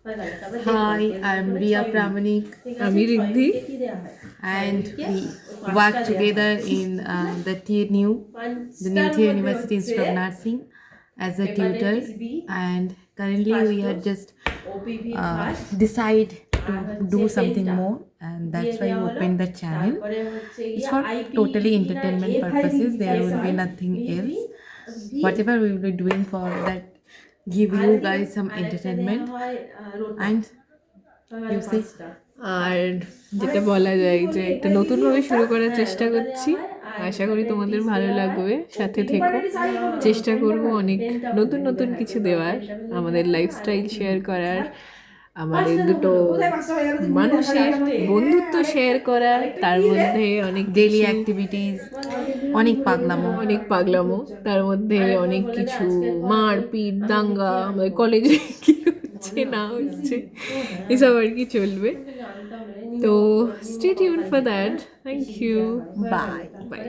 Hi, I'm Ria Pramanik. আমি Riddhi. And we work together in the New Theory University Institute of Nursing as a tutor. And currently, we had just decide to do something more, and that's why we opened the channel. It's for totally entertainment purposes. There will be nothing else. Whatever we will be doing for that, give you guys some entertainment. And you say. আর যেটা বলা যায় যে একটা নতুনভাবে শুরু করার চেষ্টা করছি, আশা করি তোমাদের ভালো লাগবে, সাথে থেকো। চেষ্টা করব অনেক নতুন নতুন কিছু দেওয়ার, আমাদের লাইফস্টাইল শেয়ার করার, আমাদের দুটো মানুষের বন্ধুত্ব শেয়ার করার, তার মধ্যে অনেক ডেইলি অ্যাক্টিভিটিস, অনেক পাগলামো, তার মধ্যে অনেক কিছু মারপিট, দাঙ্গা, আমাদের কলেজে কি হচ্ছে না হচ্ছে এসব আর কি চলবে। তো stay tune for that. Thank you. Bye. By.